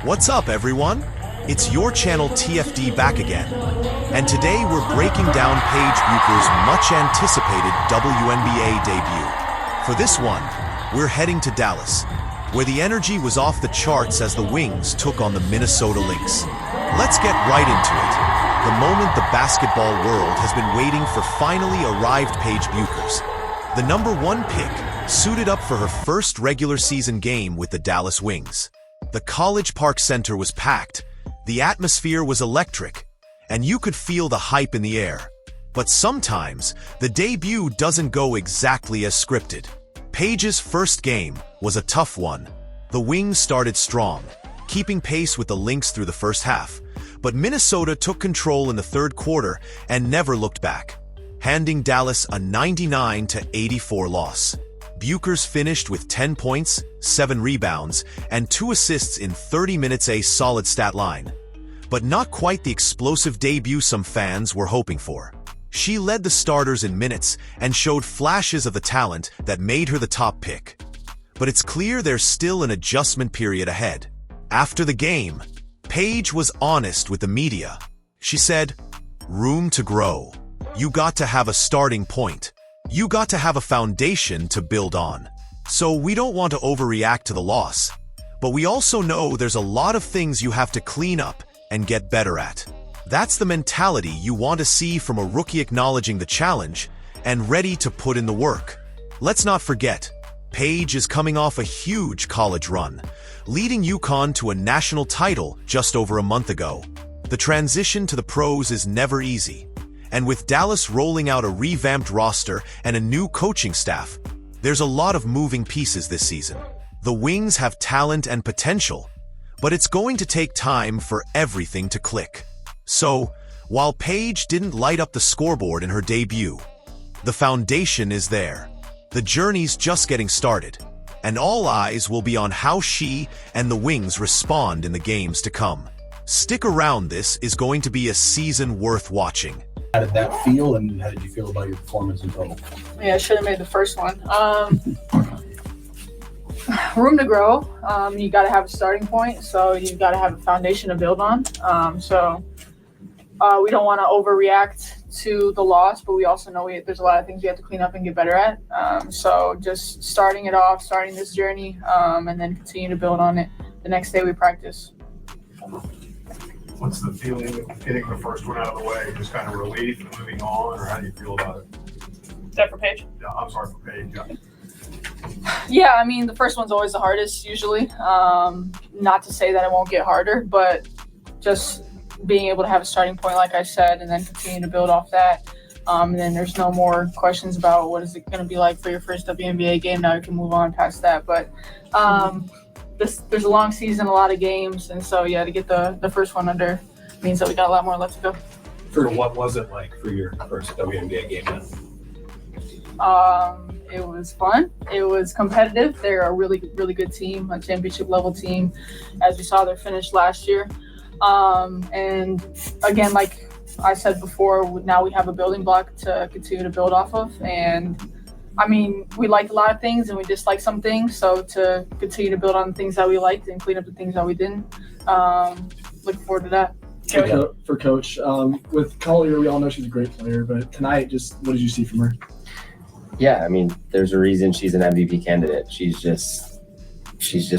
What's up, everyone? It's your channel TFD back again. And today we're breaking down Paige Bueckers' much-anticipated WNBA debut. For this one, we're heading to Dallas, where the energy was off the charts as the Wings took on the Minnesota Lynx. Let's get right into it. The moment the basketball world has been waiting for finally arrived Paige Bueckers. The #1 pick suited up for her first regular season game with the Dallas Wings. The College Park Center was packed, the atmosphere was electric, and you could feel the hype in the air. But sometimes, the debut doesn't go exactly as scripted. Paige's first game was a tough one. The Wings started strong, keeping pace with the Lynx through the first half, but Minnesota took control in the third quarter and never looked back, handing Dallas a 99-84 loss. Bueckers finished with 10 points, 7 rebounds, and 2 assists in 30 minutes, a solid stat line. But not quite the explosive debut some fans were hoping for. She led the starters in minutes and showed flashes of the talent that made her the top pick. But it's clear there's still an adjustment period ahead. After the game, Paige was honest with the media. She said, "Room to grow. You got to have a starting point. You got to have a foundation to build on. So we don't want to overreact to the loss, but we also know there's a lot of things you have to clean up and get better at." That's the mentality you want to see from a rookie, acknowledging the challenge and ready to put in the work. Let's not forget, Paige is coming off a huge college run, leading UConn to a national title just over a month ago. The transition to the pros is never easy. And with Dallas rolling out a revamped roster and a new coaching staff, there's a lot of moving pieces this season. The Wings have talent and potential, but it's going to take time for everything to click. So, while Paige didn't light up the scoreboard in her debut, the foundation is there. The journey's just getting started, and all eyes will be on how she and the Wings respond in the games to come. Stick around, this is going to be a season worth watching. How did that feel, and how did you feel about your performance in total? Yeah, I should have made the first one. Room to grow. You got to have a starting point, so you got to have a foundation to build on. We don't want to overreact to the loss, but we also know there's a lot of things we have to clean up and get better at. So just starting it off, starting this journey, and then continue to build on it the next day we practice. What's the feeling of getting the first one out of the way? Just kind of relief and moving on, or how do you feel about it? Is that for Paige? Yeah, I'm sorry for Paige. Yeah, I mean, the first one's always the hardest, usually. Not to say that it won't get harder, but just being able to have a starting point, like I said, and then continue to build off that. And then there's no more questions about what is it going to be like for your first WNBA game. Now you can move on past that. But there's a long season, a lot of games, and so yeah, to get the first one under means that we got a lot more left to go. For what was it like for your first WNBA game then? It was fun. It was competitive. They're a really, really good team, a championship level team, as we saw their finish last year. And again, like I said before, now we have a building block to continue to build off of. And I mean, we liked a lot of things and we disliked some things. So to continue to build on the things that we liked and clean up the things that we didn't, looking forward to that. For Coach, with Collier, we all know she's a great player, but tonight, just what did you see from her? Yeah, I mean, there's a reason she's an MVP candidate. She's just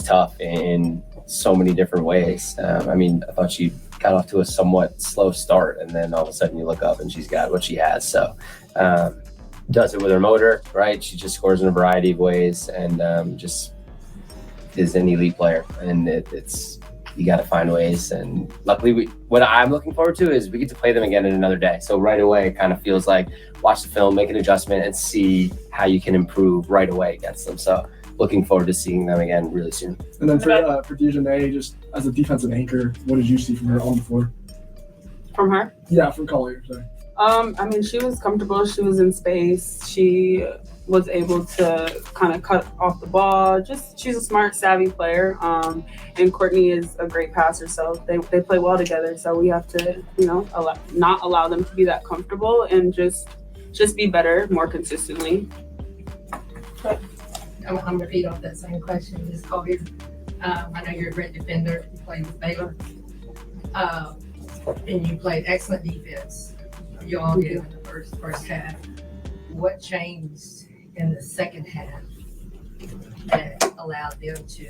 tough in so many different ways. I mean, I thought she got off to a somewhat slow start, and then all of a sudden you look up and she's got what she has. So does it with her motor, right? She just scores in a variety of ways, and just is an elite player. And it's you got to find ways. And luckily, what I'm looking forward to is we get to play them again in another day. So right away, it kind of feels like watch the film, make an adjustment, and see how you can improve right away against them. So looking forward to seeing them again really soon. And then for Dejanay, just as a defensive anchor, what did you see from her on the floor? From her? Yeah, from Collier, sorry. I mean, she was comfortable. She was in space. She was able to kind of cut off the ball. She's a smart, savvy player. And Courtney is a great passer, so they play well together. So we have to, not allow them to be that comfortable and just be better more consistently. I'm gonna repeat off that same question. Just Collier, I know you're a great defender. You played with Baylor. And you played excellent defense. You all did in the first half. What changed in the second half that allowed them to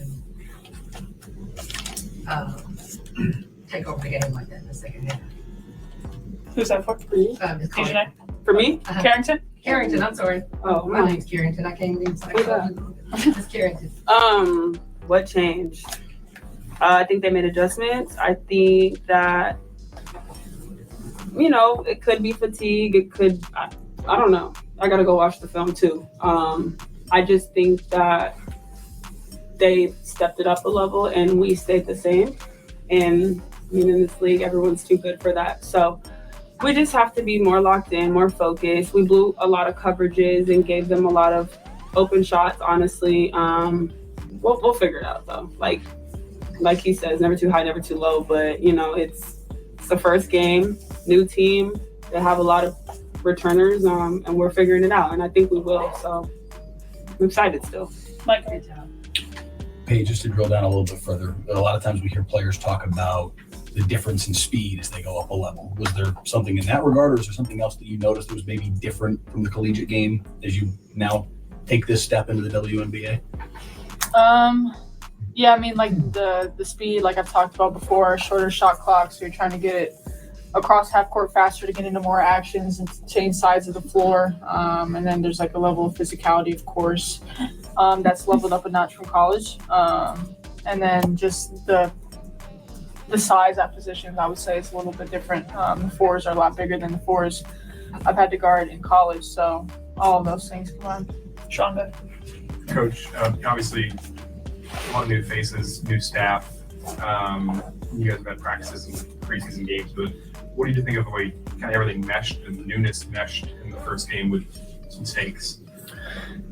take over the game like that in the second half? Who's that for? For you? Ms. Collier. Dejanay? For me? Carrington? Carrington, I'm sorry. Oh, My name's Carrington. I can't even say It's Carrington. What changed? I think they made adjustments. I think that, it could be fatigue. It could, I don't know. I got to go watch the film too. I just think that they stepped it up a level and we stayed the same. And in this league, everyone's too good for that. So we just have to be more locked in, more focused. We blew a lot of coverages and gave them a lot of open shots, honestly. We'll figure it out though. Like he says, never too high, never too low. But it's the first game, new team. They have a lot of returners, and we're figuring it out. And I think we will. So I'm excited still. Mike? Good job. Paige, just to drill down a little bit further, a lot of times we hear players talk about the difference in speed as they go up a level. Was there something in that regard, or is there something else that you noticed that was maybe different from the collegiate game as you now take this step into the WNBA? Yeah, the speed, like I've talked about before, shorter shot clock, so you're trying to get it across half court faster to get into more actions and change sides of the floor. And then there's a level of physicality, of course, that's leveled up a notch from college. And then just the size at positions, I would say it's a little bit different. The fours are a lot bigger than the fours I've had to guard in college. So all of those things come on. Sean, go. Coach, obviously, a lot of new faces, new staff. You guys have had practices and preseason games, but what did you think of the way kind of everything meshed and the newness meshed in the first game with some stakes?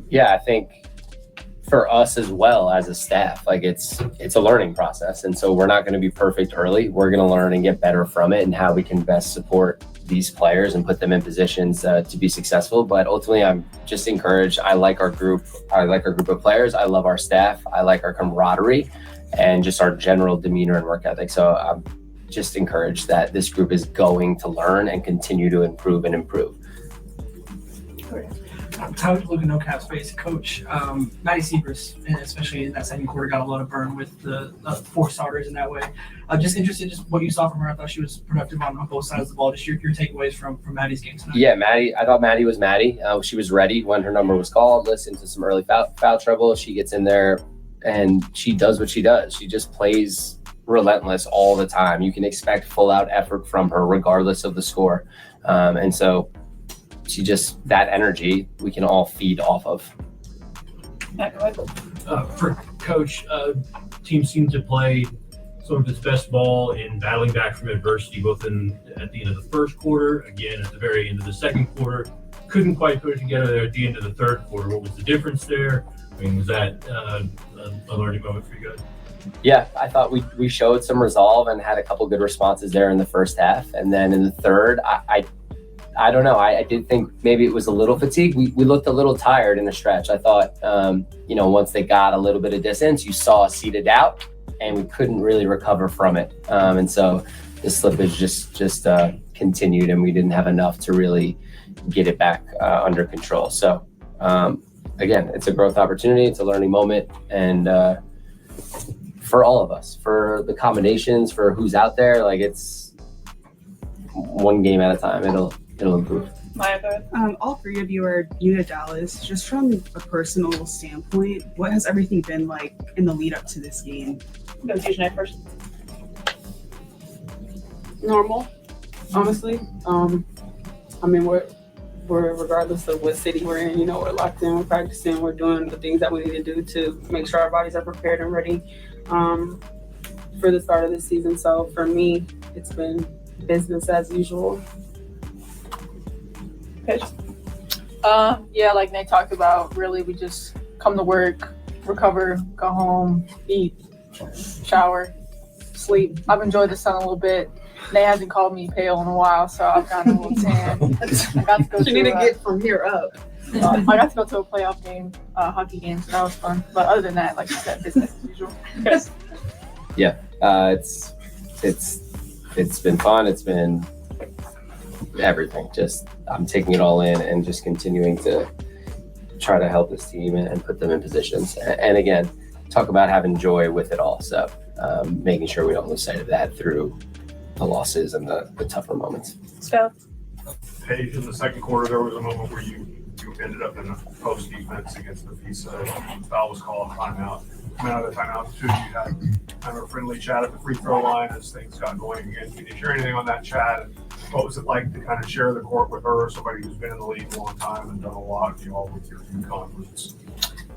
Yeah, I think for us as well as a staff, it's a learning process. And so we're not going to be perfect early. We're going to learn and get better from it and how we can best support these players and put them in positions to be successful. But ultimately, I'm just encouraged. I like our group. I like our group of players. I love our staff. I like our camaraderie and just our general demeanor and work ethic. So I'm just encouraged that this group is going to learn and continue to improve and improve. How looking no cap space, Coach Maddie Seabris, and especially in that second quarter, got a lot of burn with the 4 starters in that way. Just interested, just what you saw from her. I thought she was productive on both sides of the ball. Just your takeaways from Maddie's game tonight. Yeah, Maddie. I thought Maddie was Maddie. She was ready when her number was called. Listened to some early foul trouble. She gets in there and she does what she does. She just plays relentless all the time. You can expect full out effort from her regardless of the score, and so. She just, that energy we can all feed off of. For Coach, team seemed to play some of its best ball in battling back from adversity, both at the end of the first quarter, again at the very end of the second quarter. Couldn't quite put it together there at the end of the third quarter. What was the difference there? Was that a learning moment for you guys? Yeah, I thought we showed some resolve and had a couple good responses there in the first half. And then in the third, I don't know. I did think maybe it was a little fatigue. We looked a little tired in a stretch. I thought, once they got a little bit of distance, you saw us seated out, and we couldn't really recover from it. And so the slippage just continued, and we didn't have enough to really get it back under control. So again, it's a growth opportunity. It's a learning moment, and for all of us, for the combinations, for who's out there, it's one game at a time. It'll improve. All 3 of you are new to Dallas. Just from a personal standpoint, what has everything been like in the lead up to this game? Go Dejanay first. Normal, honestly. We're regardless of what city we're in, we're locked in, we're practicing, we're doing the things that we need to do to make sure our bodies are prepared and ready for the start of the season. So for me, it's been business as usual. Yeah, like Nate talked about, really we just come to work, recover, go home, eat, shower, sleep. I've enjoyed the sun a little bit. Nate hasn't called me pale in a while, so I've gotten a little tan. I got to go You need to get from here up. I got to go to a playoff game, hockey game, so that was fun. But other than that, like you said, business as usual. It's been fun. It's been everything. Just I'm taking it all in and just continuing to try to help this team and put them in positions. And again, talk about having joy with it all. So making sure we don't lose sight of that through the losses and the tougher moments. So, Paige, in the second quarter, there was a moment where you ended up in a post defense against Napheesa. Foul was called, timeout. Coming out of the timeout, too, you had kind of a friendly chat at the free throw line as things got going again. Can you share anything on that chat? And what was it like to kind of share the court with her, somebody who's been in the league a long time and done a lot, all with your UConn roots?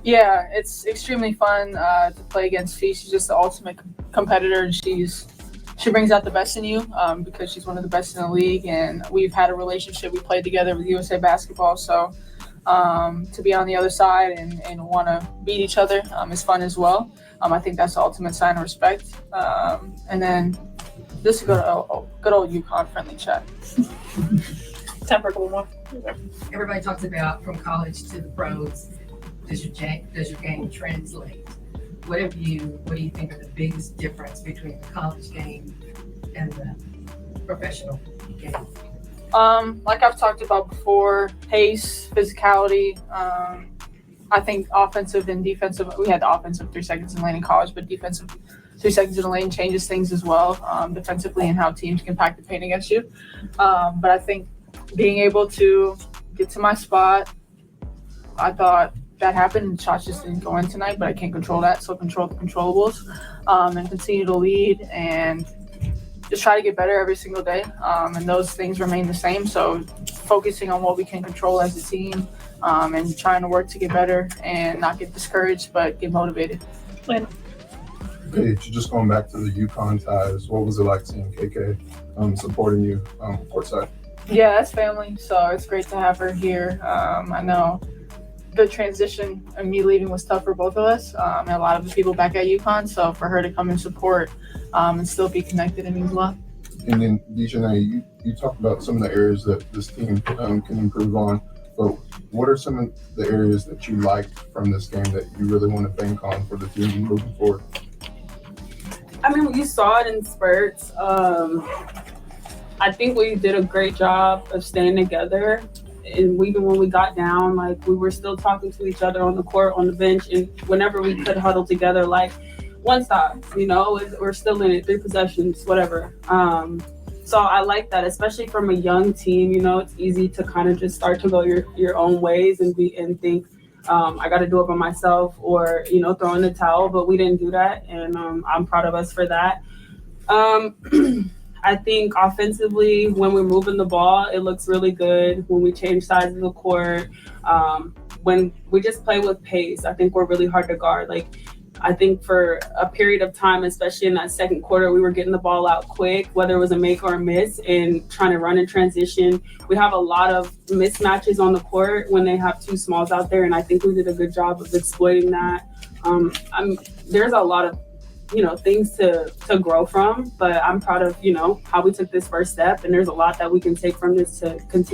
Yeah, it's extremely fun to play against Fee. She's just the ultimate competitor, and she brings out the best in you because she's one of the best in the league, and we've had a relationship. We played together with USA Basketball, so to be on the other side and want to beat each other is fun as well. I think that's the ultimate sign of respect. And then just a good old UConn friendly chat. Tempered one. Everybody talks about from college to the pros. Does your game translate? What do you think are the biggest difference between the college game and the professional game? Like I've talked about before, pace, physicality. I think offensive and defensive. We had the offensive 3 seconds in the lane in college, but defensive 3 seconds in the lane changes things as well, defensively, and how teams can pack the paint against you. But I think being able to get to my spot, I thought that happened and shots just didn't go in tonight, but I can't control that. So control the controllables and continue to lead and just try to get better every single day. And those things remain the same. So focusing on what we can control as a team and trying to work to get better and not get discouraged, but get motivated. Paige, just going back to the UConn ties, what was it like seeing KK supporting you courtside? Yeah, that's family. So it's great to have her here. I know the transition and me leaving was tough for both of us and a lot of the people back at UConn. So for her to come and support and still be connected, it means a lot. And then, Dejanay, you talked about some of the areas that this team can improve on, but what are some of the areas that you liked from this game that you really want to bank on for the team moving forward? I mean, you saw it in spurts. I think we did a great job of staying together. And even when we got down, like, we were still talking to each other on the court, on the bench, and whenever we could huddle together, like, one stop, we're still in it, 3 possessions, whatever. So I like that, especially from a young team. It's easy to kind of just start to go your own ways and think, I got to do it by myself or, throw in the towel, but we didn't do that. And I'm proud of us for that. I think offensively, when we're moving the ball, it looks really good. When we change sides of the court, when we just play with pace, I think we're really hard to guard. Like, I think for a period of time, especially in that second quarter, we were getting the ball out quick, whether it was a make or a miss, and trying to run in transition. We have a lot of mismatches on the court when they have 2 smalls out there, and I think we did a good job of exploiting that. There's a lot of things to grow from, but I'm proud of how we took this first step, and there's a lot that we can take from this to continue